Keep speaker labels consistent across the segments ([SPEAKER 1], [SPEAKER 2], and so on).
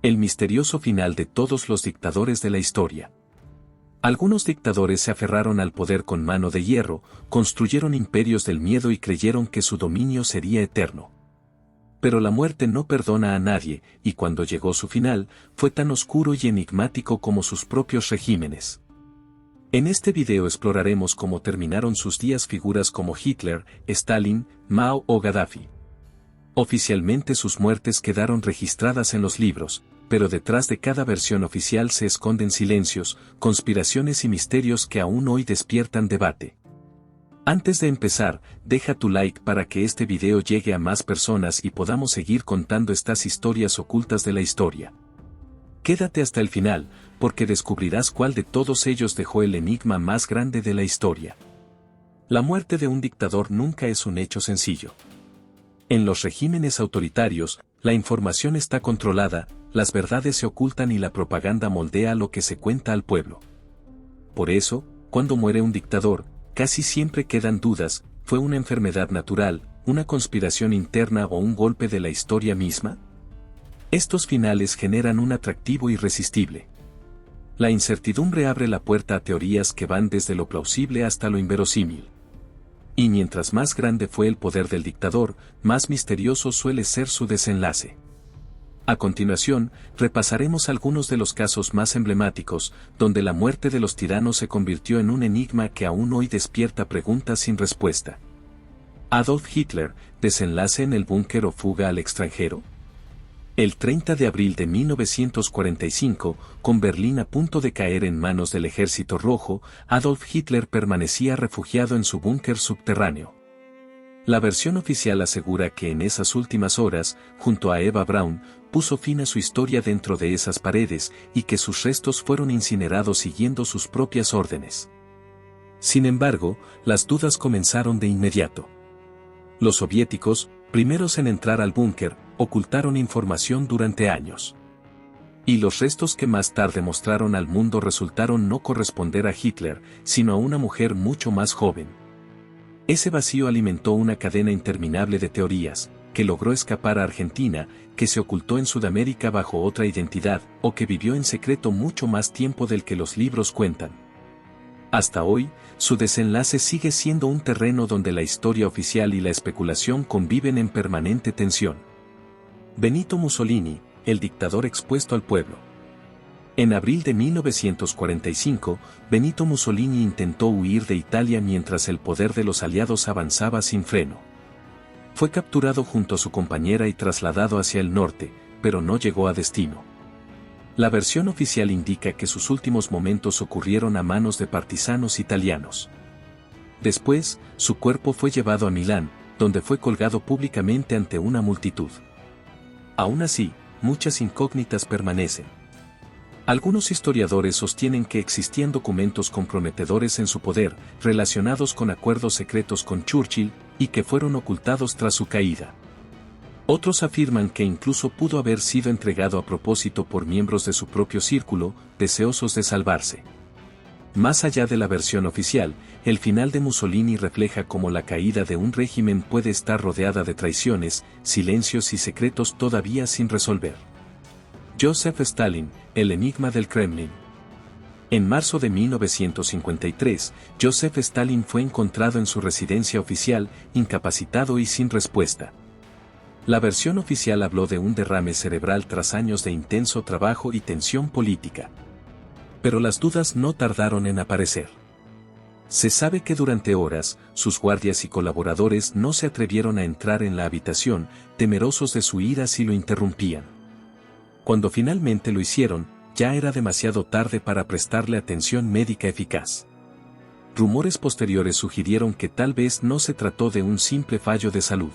[SPEAKER 1] El misterioso final de todos los dictadores de la historia. Algunos dictadores se aferraron al poder con mano de hierro, construyeron imperios del miedo y creyeron que su dominio sería eterno. Pero la muerte no perdona a nadie, y cuando llegó su final, fue tan oscuro y enigmático como sus propios regímenes. En este video exploraremos cómo terminaron sus días figuras como Hitler, Stalin, Mao o Gaddafi. Oficialmente sus muertes quedaron registradas en los libros, pero detrás de cada versión oficial se esconden silencios, conspiraciones y misterios que aún hoy despiertan debate. Antes de empezar, deja tu like para que este video llegue a más personas y podamos seguir contando estas historias ocultas de la historia. Quédate hasta el final, porque descubrirás cuál de todos ellos dejó el enigma más grande de la historia. La muerte de un dictador nunca es un hecho sencillo. En los regímenes autoritarios, la información está controlada, las verdades se ocultan y la propaganda moldea lo que se cuenta al pueblo. Por eso, cuando muere un dictador, casi siempre quedan dudas: ¿fue una enfermedad natural, una conspiración interna o un golpe de la historia misma? Estos finales generan un atractivo irresistible. La incertidumbre abre la puerta a teorías que van desde lo plausible hasta lo inverosímil. Y mientras más grande fue el poder del dictador, más misterioso suele ser su desenlace. A continuación, repasaremos algunos de los casos más emblemáticos, donde la muerte de los tiranos se convirtió en un enigma que aún hoy despierta preguntas sin respuesta. Adolf Hitler, desenlace en el búnker o fuga al extranjero. El 30 de abril de 1945, con Berlín a punto de caer en manos del Ejército Rojo, Adolf Hitler permanecía refugiado en su búnker subterráneo. La versión oficial asegura que en esas últimas horas, junto a Eva Braun, puso fin a su historia dentro de esas paredes y que sus restos fueron incinerados siguiendo sus propias órdenes. Sin embargo, las dudas comenzaron de inmediato. Los soviéticos, primeros en entrar al búnker, ocultaron información durante años. Y los restos que más tarde mostraron al mundo resultaron no corresponder a Hitler, sino a una mujer mucho más joven. Ese vacío alimentó una cadena interminable de teorías: que logró escapar a Argentina, que se ocultó en Sudamérica bajo otra identidad, o que vivió en secreto mucho más tiempo del que los libros cuentan. Hasta hoy, su desenlace sigue siendo un terreno donde la historia oficial y la especulación conviven en permanente tensión. Benito Mussolini, el dictador expuesto al pueblo. En abril de 1945, Benito Mussolini intentó huir de Italia mientras el poder de los aliados avanzaba sin freno. Fue capturado junto a su compañera y trasladado hacia el norte, pero no llegó a destino. La versión oficial indica que sus últimos momentos ocurrieron a manos de partisanos italianos. Después, su cuerpo fue llevado a Milán, donde fue colgado públicamente ante una multitud. Aún así, muchas incógnitas permanecen. Algunos historiadores sostienen que existían documentos comprometedores en su poder, relacionados con acuerdos secretos con Churchill, y que fueron ocultados tras su caída. Otros afirman que incluso pudo haber sido entregado a propósito por miembros de su propio círculo, deseosos de salvarse. Más allá de la versión oficial, el final de Mussolini refleja cómo la caída de un régimen puede estar rodeada de traiciones, silencios y secretos todavía sin resolver. Joseph Stalin, el enigma del Kremlin. En marzo de 1953, Joseph Stalin fue encontrado en su residencia oficial, incapacitado y sin respuesta. La versión oficial habló de un derrame cerebral tras años de intenso trabajo y tensión política. Pero las dudas no tardaron en aparecer. Se sabe que durante horas, sus guardias y colaboradores no se atrevieron a entrar en la habitación, temerosos de su ira si lo interrumpían. Cuando finalmente lo hicieron, ya era demasiado tarde para prestarle atención médica eficaz. Rumores posteriores sugirieron que tal vez no se trató de un simple fallo de salud.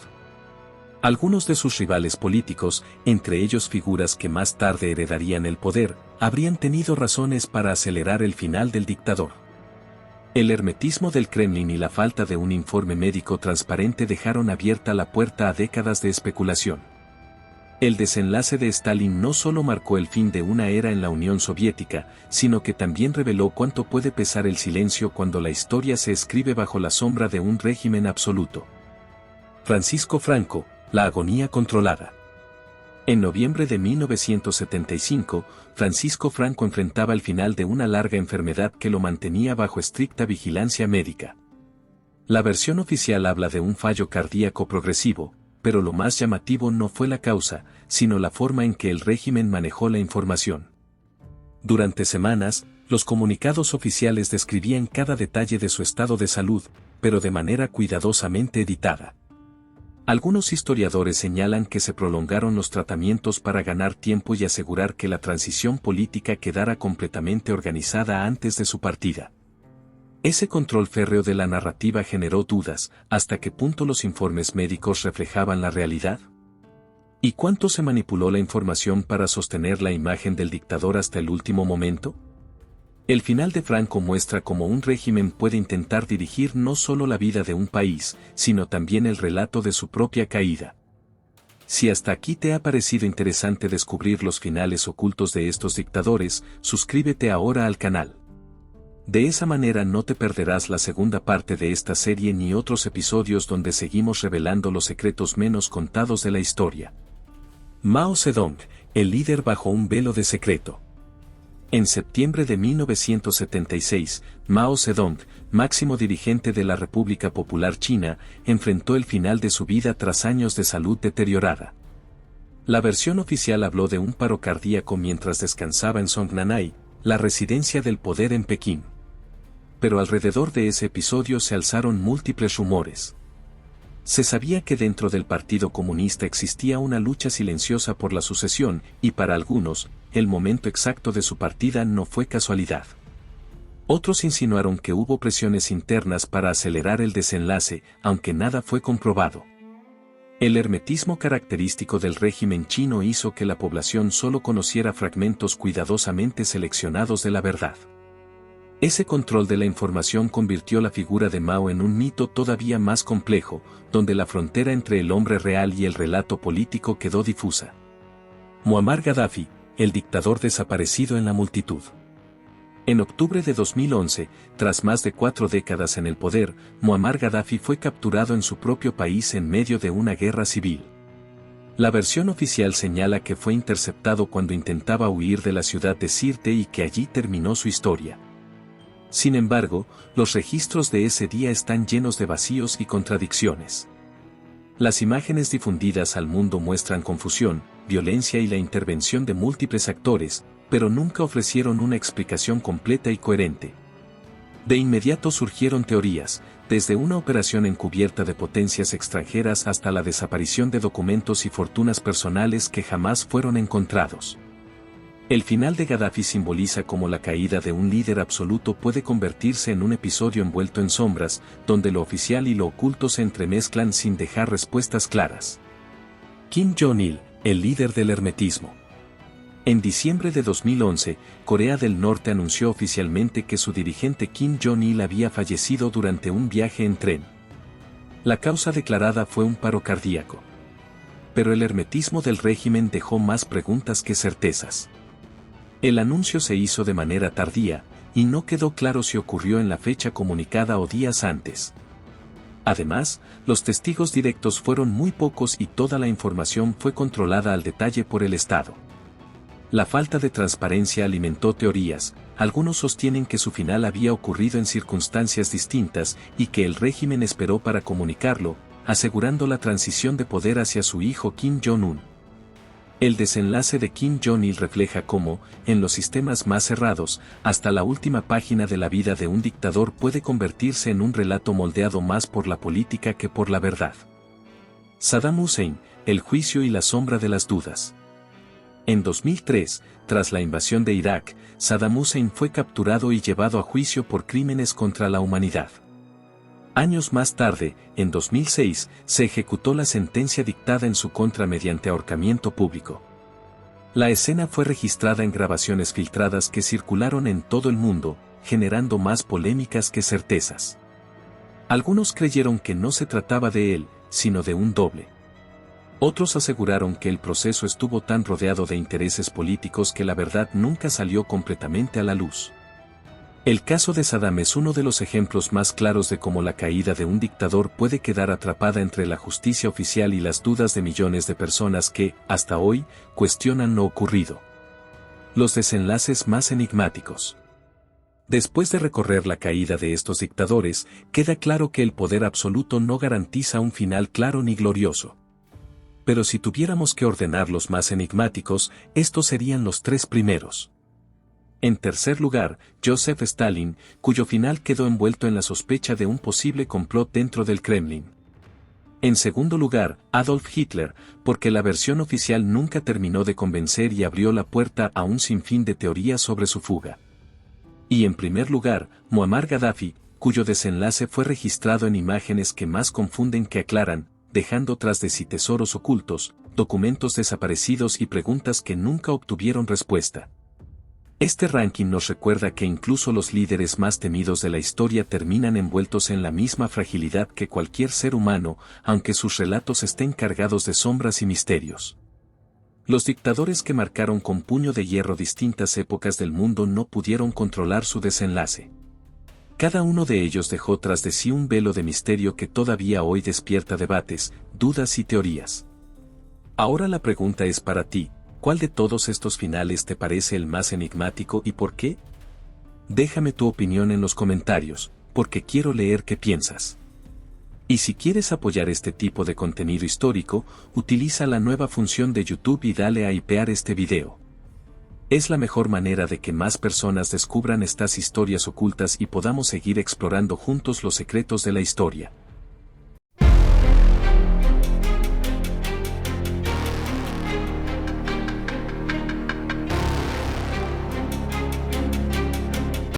[SPEAKER 1] Algunos de sus rivales políticos, entre ellos figuras que más tarde heredarían el poder, habrían tenido razones para acelerar el final del dictador. El hermetismo del Kremlin y la falta de un informe médico transparente dejaron abierta la puerta a décadas de especulación. El desenlace de Stalin no solo marcó el fin de una era en la Unión Soviética, sino que también reveló cuánto puede pesar el silencio cuando la historia se escribe bajo la sombra de un régimen absoluto. Francisco Franco, la agonía controlada. En noviembre de 1975, Francisco Franco enfrentaba el final de una larga enfermedad que lo mantenía bajo estricta vigilancia médica. La versión oficial habla de un fallo cardíaco progresivo, pero lo más llamativo no fue la causa, sino la forma en que el régimen manejó la información. Durante semanas, los comunicados oficiales describían cada detalle de su estado de salud, pero de manera cuidadosamente editada. Algunos historiadores señalan que se prolongaron los tratamientos para ganar tiempo y asegurar que la transición política quedara completamente organizada antes de su partida. Ese control férreo de la narrativa generó dudas: ¿hasta qué punto los informes médicos reflejaban la realidad? ¿Y cuánto se manipuló la información para sostener la imagen del dictador hasta el último momento? El final de Franco muestra cómo un régimen puede intentar dirigir no solo la vida de un país, sino también el relato de su propia caída. Si hasta aquí te ha parecido interesante descubrir los finales ocultos de estos dictadores, suscríbete ahora al canal. De esa manera no te perderás la segunda parte de esta serie ni otros episodios donde seguimos revelando los secretos menos contados de la historia. Mao Zedong, el líder bajo un velo de secreto. En septiembre de 1976, Mao Zedong, máximo dirigente de la República Popular China, enfrentó el final de su vida tras años de salud deteriorada. La versión oficial habló de un paro cardíaco mientras descansaba en Songnanhai, la residencia del poder en Pekín. Pero alrededor de ese episodio se alzaron múltiples rumores. Se sabía que dentro del Partido Comunista existía una lucha silenciosa por la sucesión, y para algunos, el momento exacto de su partida no fue casualidad. Otros insinuaron que hubo presiones internas para acelerar el desenlace, aunque nada fue comprobado. El hermetismo característico del régimen chino hizo que la población solo conociera fragmentos cuidadosamente seleccionados de la verdad. Ese control de la información convirtió la figura de Mao en un mito todavía más complejo, donde la frontera entre el hombre real y el relato político quedó difusa. Muammar Gaddafi, el dictador desaparecido en la multitud. En octubre de 2011, tras más de 4 décadas en el poder, Muammar Gaddafi fue capturado en su propio país en medio de una guerra civil. La versión oficial señala que fue interceptado cuando intentaba huir de la ciudad de Sirte y que allí terminó su historia. Sin embargo, los registros de ese día están llenos de vacíos y contradicciones. Las imágenes difundidas al mundo muestran confusión, violencia y la intervención de múltiples actores, pero nunca ofrecieron una explicación completa y coherente. De inmediato surgieron teorías, desde una operación encubierta de potencias extranjeras hasta la desaparición de documentos y fortunas personales que jamás fueron encontrados. El final de Gaddafi simboliza cómo la caída de un líder absoluto puede convertirse en un episodio envuelto en sombras, donde lo oficial y lo oculto se entremezclan sin dejar respuestas claras. Kim Jong-il, el líder del hermetismo. En diciembre de 2011, Corea del Norte anunció oficialmente que su dirigente Kim Jong-il había fallecido durante un viaje en tren. La causa declarada fue un paro cardíaco. Pero el hermetismo del régimen dejó más preguntas que certezas. El anuncio se hizo de manera tardía, y no quedó claro si ocurrió en la fecha comunicada o días antes. Además, los testigos directos fueron muy pocos y toda la información fue controlada al detalle por el Estado. La falta de transparencia alimentó teorías. Algunos sostienen que su final había ocurrido en circunstancias distintas y que el régimen esperó para comunicarlo, asegurando la transición de poder hacia su hijo Kim Jong-un. El desenlace de Kim Jong-il refleja cómo, en los sistemas más cerrados, hasta la última página de la vida de un dictador puede convertirse en un relato moldeado más por la política que por la verdad. Saddam Hussein, el juicio y la sombra de las dudas. En 2003, tras la invasión de Irak, Saddam Hussein fue capturado y llevado a juicio por crímenes contra la humanidad. Años más tarde, en 2006, se ejecutó la sentencia dictada en su contra mediante ahorcamiento público. La escena fue registrada en grabaciones filtradas que circularon en todo el mundo, generando más polémicas que certezas. Algunos creyeron que no se trataba de él, sino de un doble. Otros aseguraron que el proceso estuvo tan rodeado de intereses políticos que la verdad nunca salió completamente a la luz. El caso de Saddam es uno de los ejemplos más claros de cómo la caída de un dictador puede quedar atrapada entre la justicia oficial y las dudas de millones de personas que, hasta hoy, cuestionan lo ocurrido. Los desenlaces más enigmáticos. Después de recorrer la caída de estos dictadores, queda claro que el poder absoluto no garantiza un final claro ni glorioso. Pero si tuviéramos que ordenar los más enigmáticos, estos serían los tres primeros. En tercer lugar, Joseph Stalin, cuyo final quedó envuelto en la sospecha de un posible complot dentro del Kremlin. En segundo lugar, Adolf Hitler, porque la versión oficial nunca terminó de convencer y abrió la puerta a un sinfín de teorías sobre su fuga. Y en primer lugar, Muammar Gaddafi, cuyo desenlace fue registrado en imágenes que más confunden que aclaran, dejando tras de sí tesoros ocultos, documentos desaparecidos y preguntas que nunca obtuvieron respuesta. Este ranking nos recuerda que incluso los líderes más temidos de la historia terminan envueltos en la misma fragilidad que cualquier ser humano, aunque sus relatos estén cargados de sombras y misterios. Los dictadores que marcaron con puño de hierro distintas épocas del mundo no pudieron controlar su desenlace. Cada uno de ellos dejó tras de sí un velo de misterio que todavía hoy despierta debates, dudas y teorías. Ahora la pregunta es para ti. ¿Cuál de todos estos finales te parece el más enigmático y por qué? Déjame tu opinión en los comentarios, porque quiero leer qué piensas. Y si quieres apoyar este tipo de contenido histórico, utiliza la nueva función de YouTube y dale a hipear este video. Es la mejor manera de que más personas descubran estas historias ocultas y podamos seguir explorando juntos los secretos de la historia.